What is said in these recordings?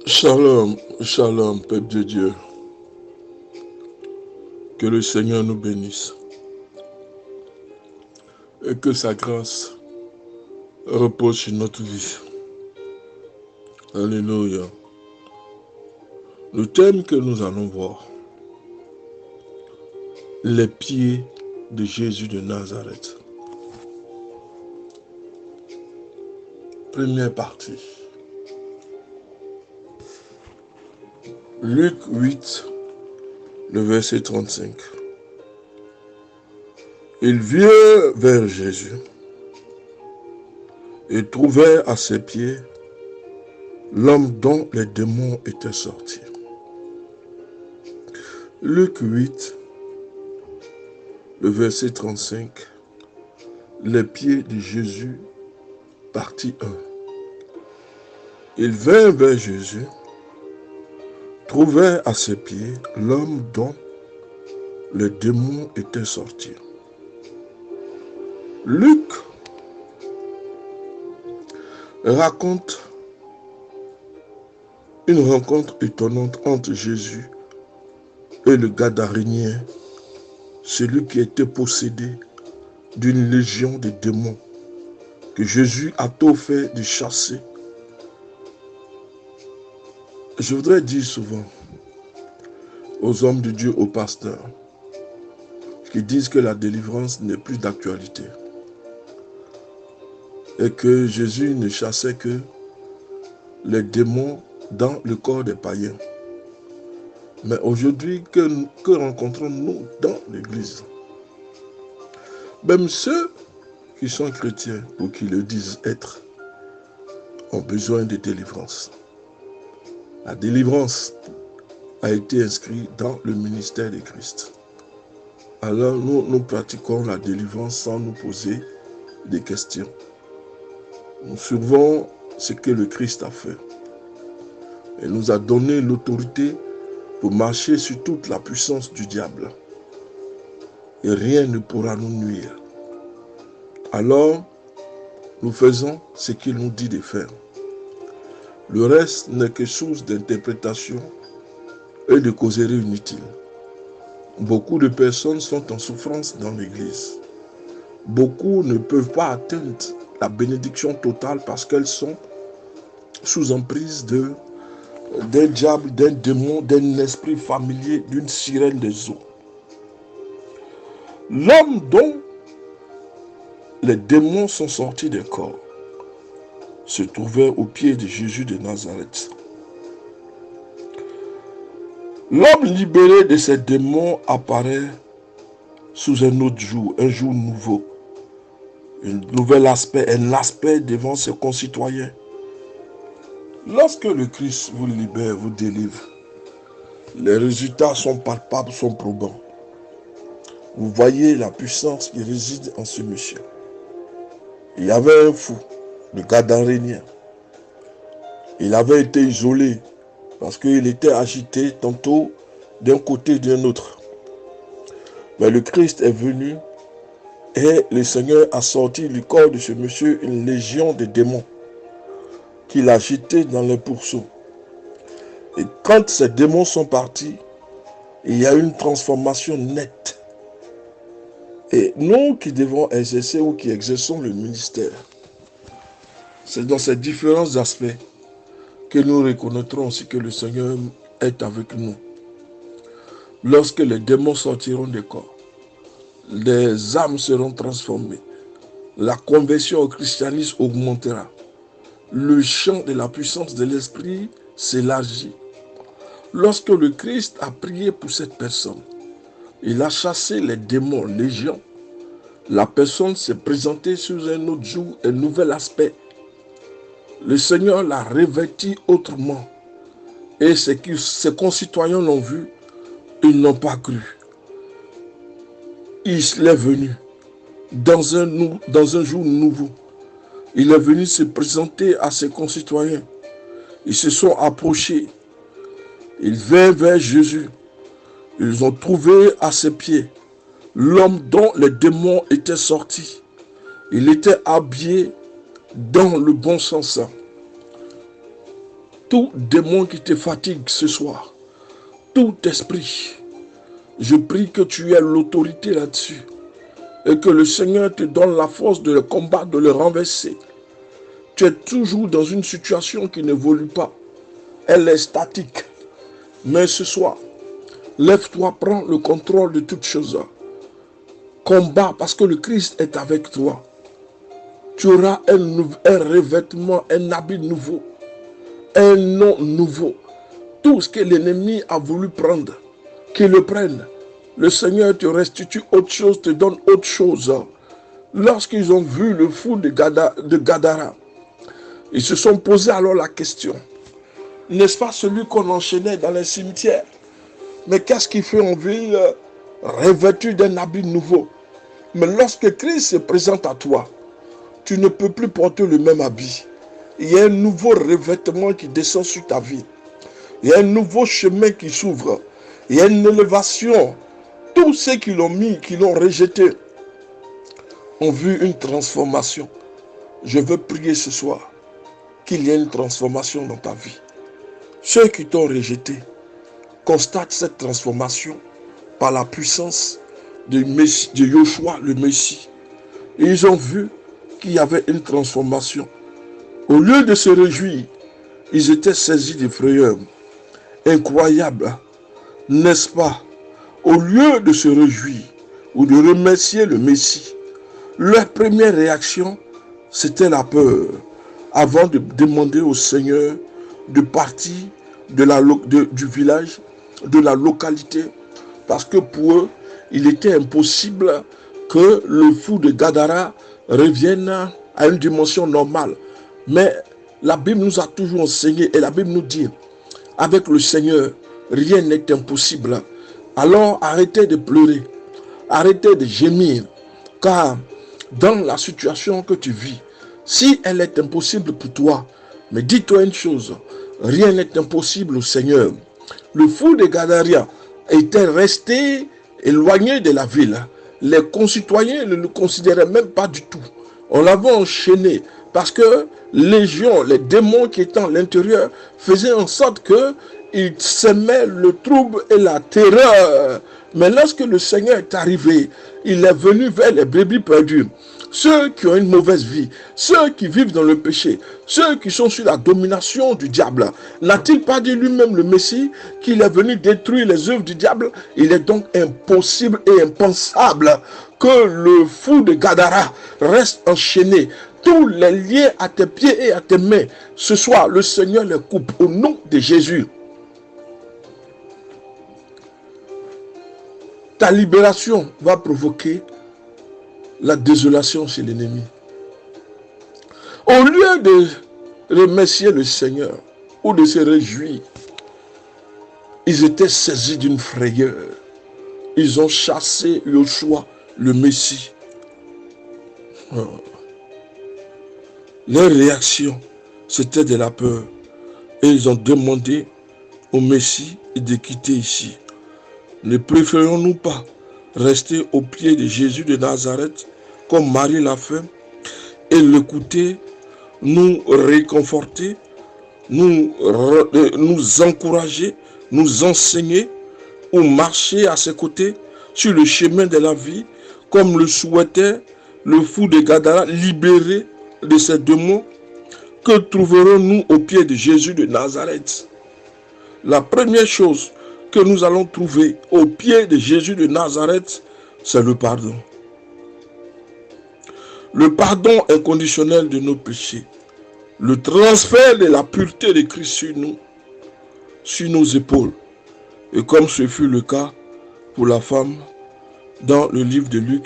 Shalom, shalom, peuple de Dieu. Que le Seigneur nous bénisse et que sa grâce repose sur notre vie. Alléluia. Le thème que nous allons voir, les pieds de Jésus de Nazareth. Première partie. Luc 8, le verset 35. Il vient vers Jésus et trouvait à ses pieds l'homme dont les démons étaient sortis. Luc 8, le verset 35. Les pieds de Jésus, partie 1. Il vint vers Jésus, trouvait à ses pieds l'homme dont les démons étaient sortis. Luc raconte une rencontre étonnante entre Jésus et le Gadarénien, celui qui était possédé d'une légion de démons, que Jésus a tout fait de chasser. Je voudrais dire souvent aux hommes de Dieu, aux pasteurs, qui disent que la délivrance n'est plus d'actualité et que Jésus ne chassait que les démons dans le corps des païens. Mais aujourd'hui, que rencontrons-nous dans l'Église? Même ceux qui sont chrétiens ou qui le disent être ont besoin de délivrance. La délivrance a été inscrite dans le ministère de Christ. Alors nous pratiquons la délivrance sans nous poser des questions. Nous suivons ce que le Christ a fait. Il nous a donné l'autorité pour marcher sur toute la puissance du diable. Et rien ne pourra nous nuire. Alors, nous faisons ce qu'il nous dit de faire. Le reste n'est que source d'interprétation et de causerie inutile. Beaucoup de personnes sont en souffrance dans l'Église. Beaucoup ne peuvent pas atteindre la bénédiction totale parce qu'elles sont sous emprise d'un diable, d'un démon, d'un esprit familier, d'une sirène des eaux. L'homme dont les démons sont sortis des corps se trouvait aux pieds de Jésus de Nazareth. L'homme libéré de ces démons apparaît sous un autre jour, un jour nouveau, un nouvel aspect, un aspect devant ses concitoyens. Lorsque le Christ vous libère, vous délivre, les résultats sont palpables, sont probants. Vous voyez la puissance qui réside en ce monsieur. Il y avait un fou, le Gadarénien. Il avait été isolé parce qu'il était agité tantôt d'un côté et d'un autre. Mais le Christ est venu et le Seigneur a sorti du corps de ce monsieur une légion de démons qu'il a jetés dans les pourceaux. Et quand ces démons sont partis, il y a une transformation nette. Et nous qui devons exercer ou qui exerçons le ministère, c'est dans ces différents aspects que nous reconnaîtrons aussi que le Seigneur est avec nous. Lorsque les démons sortiront des corps, les âmes seront transformées, la conversion au christianisme augmentera, le champ de la puissance de l'esprit s'élargit. Lorsque le Christ a prié pour cette personne, il a chassé les démons, les légions. La personne s'est présentée sous un autre jour, un nouvel aspect. Le Seigneur l'a revêti autrement. Et ses concitoyens l'ont vu, ils n'ont pas cru. Il est venu dans un jour nouveau. Il est venu se présenter à ses concitoyens. Ils se sont approchés. Ils vinrent vers Jésus. Ils ont trouvé à ses pieds l'homme dont les démons étaient sortis. Il était habillé dans le bon sens. Tout démon qui te fatigue ce soir, tout esprit, je prie que tu aies l'autorité là-dessus et que le Seigneur te donne la force de le combattre, de le renverser. Tu es toujours dans une situation qui n'évolue pas. Elle est statique. Mais ce soir, lève-toi, prends le contrôle de toutes choses. Combat parce que le Christ est avec toi. Tu auras un revêtement, un habit nouveau, un nom nouveau. Tout ce que l'ennemi a voulu prendre, qu'il le prenne. Le Seigneur te restitue autre chose, te donne autre chose. Lorsqu'ils ont vu le fou de Gadara, ils se sont posé alors la question, n'est-ce pas celui qu'on enchaînait dans les cimetières? Mais qu'est-ce qui fait en ville revêtu d'un habit nouveau? Mais lorsque Christ se présente à toi, tu ne peux plus porter le même habit. Il y a un nouveau revêtement qui descend sur ta vie. Il y a un nouveau chemin qui s'ouvre. Il y a une élévation. Tous ceux qui l'ont mis, qui l'ont rejeté, ont vu une transformation. Je veux prier ce soir qu'il y ait une transformation dans ta vie. Ceux qui t'ont rejeté constatent cette transformation par la puissance de Yoshua, le Messie. Et ils ont vu qu'il y avait une transformation. Au lieu de se réjouir, ils étaient saisis de frayeur. Incroyable, n'est-ce pas? Au lieu de se réjouir ou de remercier le Messie, leur première réaction, c'était la peur. Avant de demander au Seigneur de partir du village, de la localité, parce que pour eux, il était impossible que le fou de Gadara revienne à une dimension normale. Mais la Bible nous a toujours enseigné, et la Bible nous dit, avec le Seigneur, rien n'est impossible. Alors arrêtez de pleurer, arrêtez de gémir, car dans la situation que tu vis, si elle est impossible pour toi, mais dis-toi une chose, rien n'est impossible au Seigneur. Le fou de Gadaria était resté éloigné de la ville. Les concitoyens ne le considéraient même pas du tout. On l'avait enchaîné parce que les gens, les démons qui étaient à l'intérieur faisaient en sorte qu'ils semaient le trouble et la terreur. Mais lorsque le Seigneur est arrivé, il est venu vers les brebis perdues. Ceux qui ont une mauvaise vie, ceux qui vivent dans le péché, ceux qui sont sous la domination du diable. N'a-t-il pas dit lui-même le Messie qu'il est venu détruire les œuvres du diable? Il est donc impossible et impensable que le fou de Gadara reste enchaîné. Tous les liens à tes pieds et à tes mains, ce soir, le Seigneur les coupe au nom de Jésus. Ta libération va provoquer la désolation chez l'ennemi. Au lieu de remercier le Seigneur ou de se réjouir, ils étaient saisis d'une frayeur. Ils ont chassé Yoshua, le Messie. Leur réaction, c'était de la peur. Et ils ont demandé au Messie de quitter ici. Ne préférons-nous pas rester au pied de Jésus de Nazareth, comme Marie l'a fait, et l'écouter, nous réconforter, nous encourager, nous enseigner, ou marcher à ses côtés sur le chemin de la vie, comme le souhaitait le fou de Gadara, libéré de ses démons? Que trouverons-nous au pied de Jésus de Nazareth? La première chose que nous allons trouver au pied de Jésus de Nazareth, c'est le pardon. Le pardon inconditionnel de nos péchés. Le transfert de la pureté de Christ sur nos épaules. Et comme ce fut le cas pour la femme dans le livre de Luc,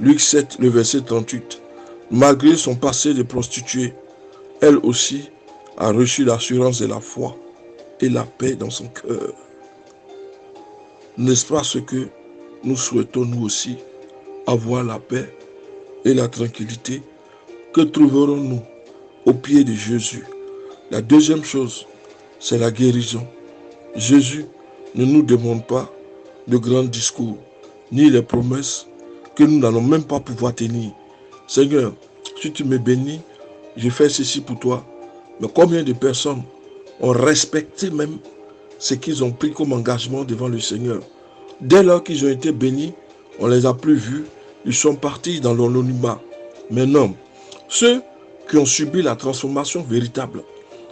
Luc 7, le verset 38, malgré son passé de prostituée, elle aussi a reçu l'assurance de la foi et la paix dans son cœur. N'est-ce pas ce que nous souhaitons nous aussi, avoir la paix et la tranquillité? Que trouverons-nous au pied de Jésus? La deuxième chose, c'est la guérison. Jésus ne nous demande pas de grands discours, ni les promesses que nous n'allons même pas pouvoir tenir. Seigneur, si tu me bénis, je fais ceci pour toi. Mais combien de personnes ont respecté même ce qu'ils ont pris comme engagement devant le Seigneur. Dès lors qu'ils ont été bénis, on ne les a plus vus, ils sont partis dans l'anonymat. Mais non, ceux qui ont subi la transformation véritable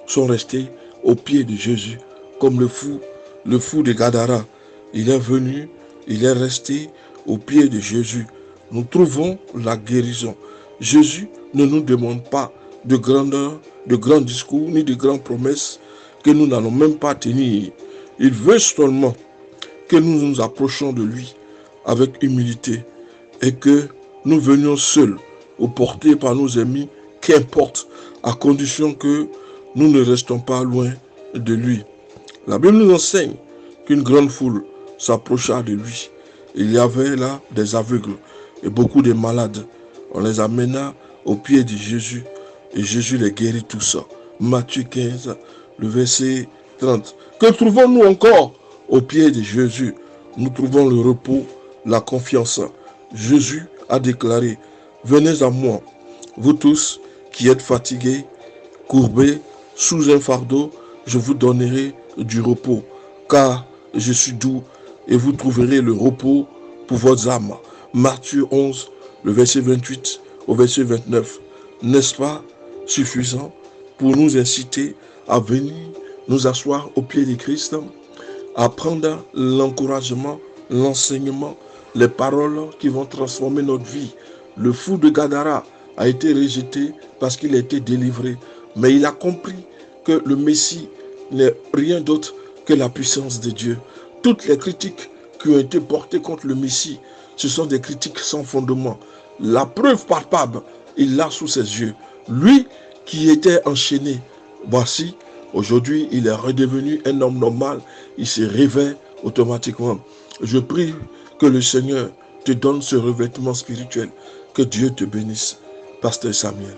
sont restés aux pieds de Jésus, comme le fou de Gadara. Il est venu, il est resté aux pieds de Jésus. Nous trouvons la guérison. Jésus ne nous demande pas de grandeur, de grands discours, ni de grandes promesses que nous n'allons même pas tenir. Il veut seulement que nous nous approchions de lui avec humilité et que nous venions seuls ou portés par nos ennemis, qu'importe, à condition que nous ne restons pas loin de lui. La Bible nous enseigne qu'une grande foule s'approcha de lui. Il y avait là des aveugles et beaucoup de malades. On les amena aux pieds de Jésus et Jésus les guérit tous. Matthieu 15, le verset 30. Que trouvons-nous encore aux pieds de Jésus? Nous trouvons le repos, la confiance. Jésus a déclaré, venez à moi, vous tous qui êtes fatigués, courbés, sous un fardeau, je vous donnerai du repos, car je suis doux et vous trouverez le repos pour vos âmes. Matthieu 11, le verset 28 au verset 29. N'est-ce pas suffisant pour nous inciter à venir nous asseoir au pied de Christ, à prendre l'encouragement, l'enseignement, les paroles qui vont transformer notre vie? Le fou de Gadara a été rejeté parce qu'il a été délivré, mais il a compris que le Messie n'est rien d'autre que la puissance de Dieu. Toutes les critiques qui ont été portées contre le Messie, ce sont des critiques sans fondement. La preuve palpable, il l'a sous ses yeux. Lui qui était enchaîné, voici, aujourd'hui, il est redevenu un homme normal. Il se réveille automatiquement. Je prie que le Seigneur te donne ce revêtement spirituel. Que Dieu te bénisse. Pasteur Samuel.